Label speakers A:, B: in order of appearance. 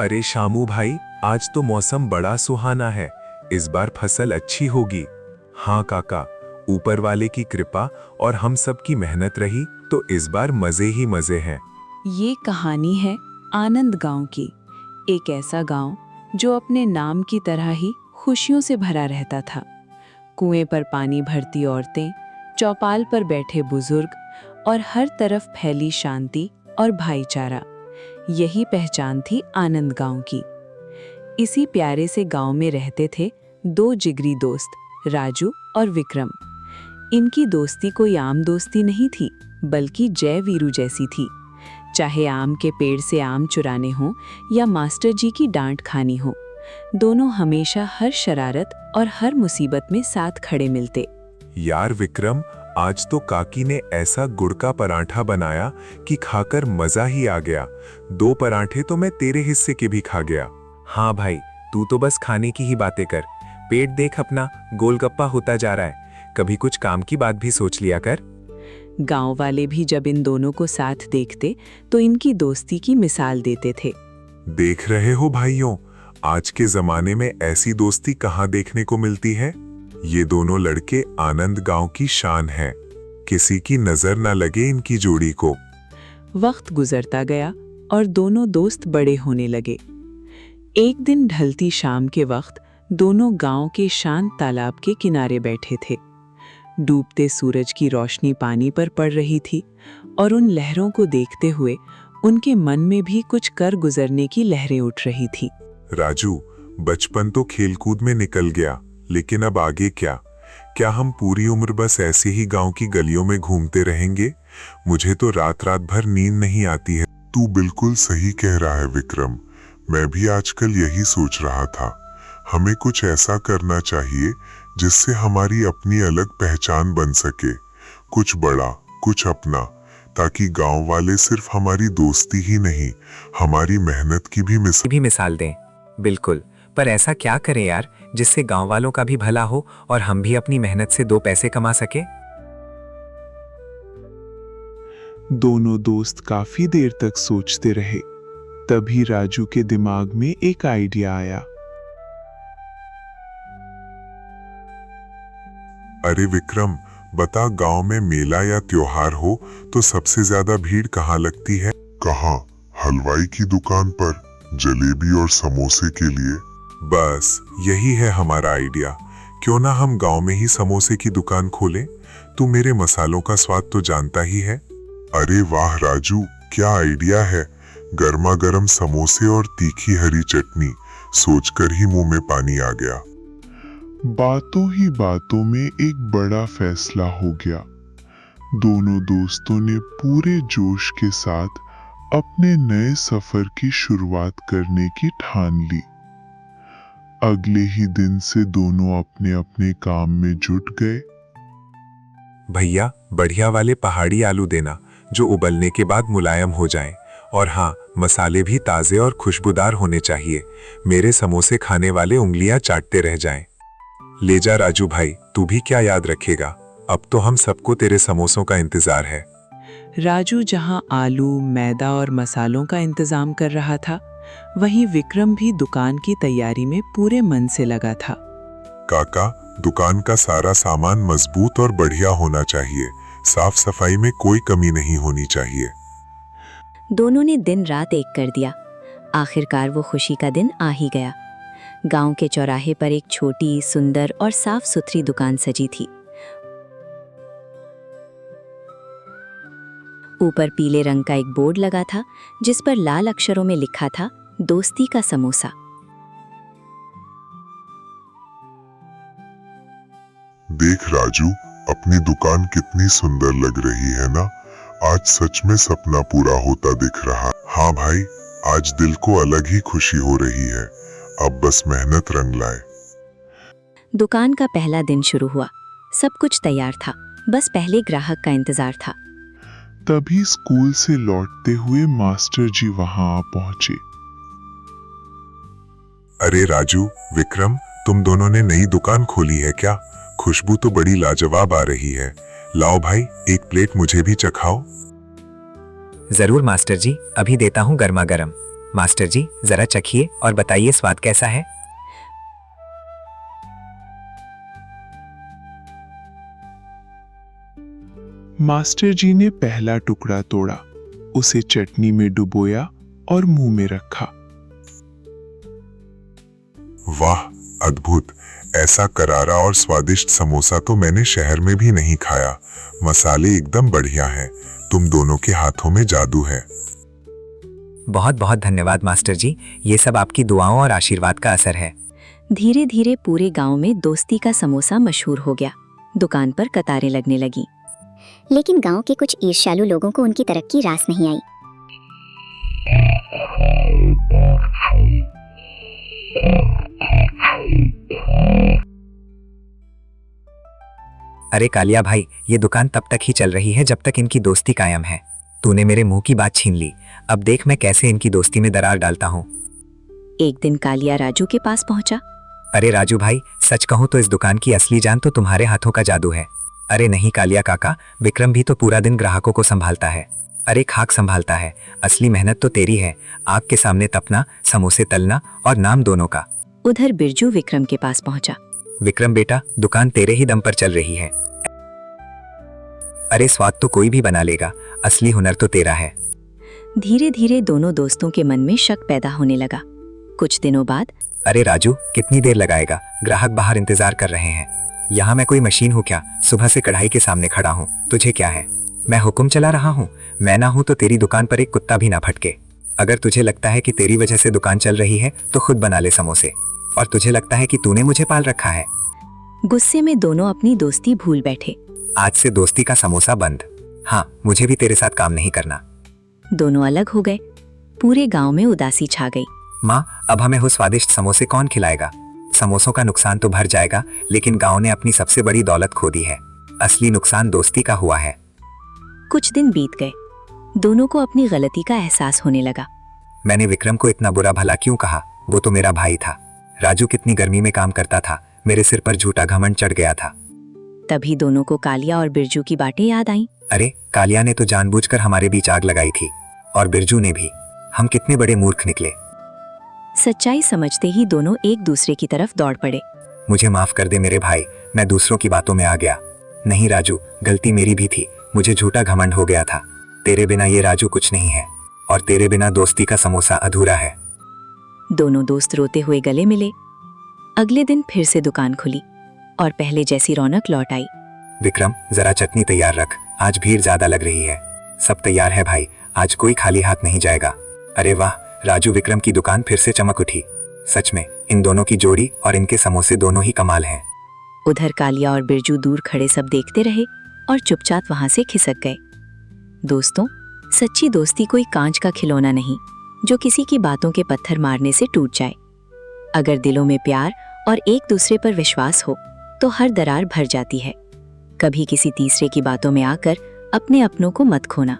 A: अरे शामू भाई, आज तो मौसम बड़ा सुहाना है। इस बार फसल अच्छी होगी। हाँ काका, ऊपर वाले की कृपा और हम सब की मेहनत रही तो इस बार मजे ही मजे हैं।
B: ये कहानी है आनंद गांव की। एक ऐसा गांव जो अपने नाम की तरह ही खुशियों से भरा रहता था। कुएं पर पानी भरती औरतें, चौपाल पर बैठे बुजुर्ग और हर तरफ फैली शांति और भाईचारा, यही पहचान थी आनंद गांव की। इसी प्यारे से गांव में रहते थे दो जिगरी दोस्त, राजू और विक्रम। इनकी दोस्ती कोई आम दोस्ती नहीं थी, बल्कि जय वीरू जैसी थी। चाहे आम के पेड़ से आम चुराने हों या मास्टर जी की डांट खानी हो, दोनों हमेशा हर शरारत और हर मुसीबत में साथ खड़े मिलते।
A: यार विक्रम, आज तो काकी ने ऐसा गुड़ का पराठा बनाया कि खाकर मजा ही आ गया। 2 पराठे तो मैं तेरे हिस्से के भी खा गया। हाँ भाई, तू तो बस खाने की ही बातें कर। पेट देख अपना गोलगप्पा होता जा रहा है। कभी कुछ काम की बात भी सोच लिया कर।
B: गांव वाले भी जब इन दोनों को साथ देखते तो इनकी दोस्ती की मिसाल देते थे।
A: देख रहे हो भाइयों, आज के जमाने में ऐसी दोस्ती कहाँ देखने को मिलती है। ये दोनों लड़के आनंद गांव की शान है। किसी की नजर न लगे इनकी जोड़ी को।
B: वक्त गुजरता गया और दोनों दोस्त बड़े होने लगे। एक दिन ढलती शाम के वक्त दोनों गांव के शांत तालाब के किनारे बैठे थे। डूबते सूरज की रोशनी पानी पर पड़ रही थी और उन लहरों को देखते हुए उनके मन में भी कुछ कर गुजरने की लहरें उठ रही थी।
A: राजू, बचपन तो खेलकूद में निकल गया, लेकिन अब आगे क्या? क्या हम पूरी उम्र बस ऐसे ही गांव की गलियों में घूमते रहेंगे? मुझे तो रात रात भर नींद नहीं आती है।
C: तू बिल्कुल सही कह रहा है विक्रम। मैं भी आजकल यही सोच रहा था। हमें कुछ ऐसा करना चाहिए जिससे हमारी अपनी अलग पहचान बन सके। कुछ बड़ा, कुछ अपना, ताकि गांव वाले सिर्फ हमारी दोस्ती ही नहीं, हमारी मेहनत की भी
D: मिसाल दें। बिल्कुल, पर ऐसा क्या करें यार जिससे गांव वालों का भी भला हो और हम भी अपनी मेहनत से 2 पैसे कमा सके।
E: दोनों दोस्त काफी देर तक सोचते रहे। तभी राजू के दिमाग में एक आइडिया आया।
C: अरे विक्रम, बता, गांव में मेला या त्योहार हो तो सबसे ज्यादा भीड़ कहाँ लगती है? कहाँ? हलवाई की दुकान पर, जलेबी और समोसे के लिए।
A: बस यही है हमारा आइडिया। क्यों ना हम गांव में ही समोसे की दुकान खोलें? तू मेरे मसालों का स्वाद तो जानता ही है।
C: अरे वाह राजू, क्या आइडिया है। गर्मा गर्म समोसे और तीखी हरी चटनी, सोचकर ही मुंह में पानी आ गया। बातों ही बातों में एक बड़ा फैसला हो गया। दोनों दोस्तों ने पूरे जोश के साथ अपने नए सफर की शुरुआत करने की ठान ली। अगले ही दिन से दोनों अपने अपने काम में जुट गए।
A: भैया, बढ़िया वाले पहाड़ी आलू देना जो उबलने के बाद मुलायम हो जाएं। और हाँ, मसाले भी ताजे और खुशबूदार होने चाहिए। मेरे समोसे खाने वाले उंगलियां चाटते रह जाएं। ले जा राजू भाई, तू भी क्या याद रखेगा। अब तो हम सबको तेरे समोसों का इंतजार है।
B: राजू जहां आलू, मैदा और मसालों का इंतजाम कर रहा था, वहीं विक्रम भी दुकान की तैयारी में पूरे मन से लगा था।
C: काका, दुकान का सारा सामान मजबूत और बढ़िया होना चाहिए। साफ सफाई में कोई कमी नहीं होनी चाहिए।
F: दोनों ने दिन रात एक कर दिया। आखिरकार वो खुशी का दिन आ ही गया। गांव के चौराहे पर एक छोटी, सुंदर और साफ सुथरी दुकान सजी थी। ऊपर पीले रंग का एक बोर्ड लगा था जिस पर लाल अक्षरों में लिखा था, दोस्ती का समोसा।
C: देख राजू, अपनी दुकान कितनी सुंदर लग रही है ना। आज सच में सपना पूरा होता दिख रहा। हाँ भाई, आज दिल को अलग ही खुशी हो रही है। अब बस मेहनत रंग लाए।
F: दुकान का पहला दिन शुरू हुआ। सब कुछ तैयार था, बस पहले ग्राहक का इंतजार था।
E: तभी स्कूल से लौटते हुए मास्टर जी वहां आ पहुंचे।
A: अरे राजू, विक्रम, तुम दोनों ने नई दुकान खोली है क्या? खुशबू तो बड़ी लाजवाब आ रही है। लाओ भाई, एक प्लेट मुझे भी चखाओ।
D: जरूर मास्टर जी, अभी देता हूँ गर्मा गर्म। मास्टर जी जरा चखिए और बताइए स्वाद कैसा है।
E: मास्टर जी ने पहला टुकड़ा तोड़ा, उसे चटनी में डुबोया और मुंह में रखा।
C: वाह, अद्भुत! ऐसा करारा और स्वादिष्ट समोसा तो मैंने शहर में भी नहीं खाया। मसाले एकदम बढ़िया हैं। तुम दोनों के हाथों में जादू है।
D: बहुत बहुत धन्यवाद मास्टर जी, ये सब आपकी दुआओं और आशीर्वाद का असर है।
F: धीरे धीरे पूरे गांव में दोस्ती का समोसा मशहूर हो गया। दुकान पर कतारें लगने लगी।
G: लेकिन गांव के कुछ ईर्ष्यालु लोगों को उनकी तरक्की रास नहीं आई।
D: अरे कालिया भाई, ये दुकान तब तक ही चल रही है जब तक इनकी दोस्ती कायम है। तूने मेरे मुंह की बात छीन ली। अब देख मैं कैसे इनकी दोस्ती में दरार डालता हूँ।
F: एक दिन कालिया राजू के पास पहुंचा।
D: अरे राजू भाई, सच कहूँ तो इस दुकान की असली जान तो तुम्हारे हाथों का जादू है। अरे नहीं कालिया काका, विक्रम भी तो पूरा दिन ग्राहकों को संभालता है। अरे खाक संभालता है। असली मेहनत तो तेरी है, आग के सामने तपना, समोसे तलना और नाम दोनों का।
F: उधर बिरजू विक्रम के पास पहुंचा।
D: विक्रम बेटा, दुकान तेरे ही दम पर चल रही है। अरे स्वाद तो कोई भी बना लेगा, असली हुनर तो तेरा है।
F: धीरे धीरे दोनों दोस्तों के मन में शक पैदा होने लगा। कुछ दिनों बाद
D: अरे राजू, कितनी देर लगाएगा? ग्राहक बाहर इंतजार कर रहे हैं। यहाँ मैं कोई मशीन हूँ क्या? सुबह से कढ़ाई के सामने खड़ा हूँ, तुझे क्या है? मैं हुक्म चला रहा हूँ। मैं ना हूँ तो तेरी दुकान पर एक कुत्ता भी ना फटके। अगर तुझे लगता है कि तेरी वजह से दुकान चल रही है तो खुद बना ले समोसे। और तुझे लगता है कि तूने मुझे पाल रखा है।
F: गुस्से में दोनों अपनी दोस्ती भूल बैठे।
D: आज से दोस्ती का समोसा बंद। हाँ, मुझे भी तेरे साथ काम नहीं करना।
F: दोनों अलग हो गए। पूरे गांव में उदासी छा गई।
D: माँ, अब हमें वो स्वादिष्ट समोसे कौन खिलाएगा? समोसों का नुकसान तो भर जाएगा, लेकिन गांव ने अपनी सबसे बड़ी दौलत खो दी है। असली नुकसान दोस्ती का हुआ है।
F: कुछ दिन बीत गए। दोनों को अपनी गलती का एहसास होने लगा।
D: मैंने विक्रम को इतना बुरा भला क्यों कहा? वो तो मेरा भाई था। राजू कितनी गर्मी में काम करता था, मेरे सिर पर झूठा घमंड चढ़ गया था।
F: तभी दोनों को कालिया और बिरजू की बातें याद आईं।
D: अरे कालिया ने तो जानबूझकर हमारे बीच आग लगाई थी, और बिरजू ने भी। हम कितने बड़े मूर्ख निकले।
F: सच्चाई समझते ही दोनों एक दूसरे की तरफ दौड़ पड़े।
D: मुझे माफ कर दे मेरे भाई, मैं दूसरों की बातों में आ गया। नहीं राजू, गलती मेरी भी थी। मुझे झूठा घमंड हो गया था। तेरे बिना ये राजू कुछ नहीं है, और तेरे बिना दोस्ती का समोसा अधूरा है।
F: दोनों दोस्त रोते हुए गले मिले। अगले दिन फिर से दुकान खुली और पहले जैसी रौनक लौट आई।
D: विक्रम, जरा चटनी तैयार रख, आज भीड़ ज्यादा लग रही है। सब तैयार है भाई, आज कोई खाली हाथ नहीं जाएगा। अरे वाह, राजू विक्रम की दुकान फिर से चमक उठी। सच में इन दोनों की जोड़ी और इनके समोसे दोनों ही कमाल हैं।
F: उधर कालिया और बिरजू दूर खड़े सब देखते रहे और चुपचाप वहां से खिसक गए। दोस्तों, सच्ची दोस्ती कोई कांच का खिलौना नहीं जो किसी की बातों के पत्थर मारने से टूट जाए। अगर दिलों में प्यार और एक दूसरे पर विश्वास हो तो हर दरार भर जाती है। कभी किसी तीसरे की बातों में आकर अपने अपनों को मत खोना।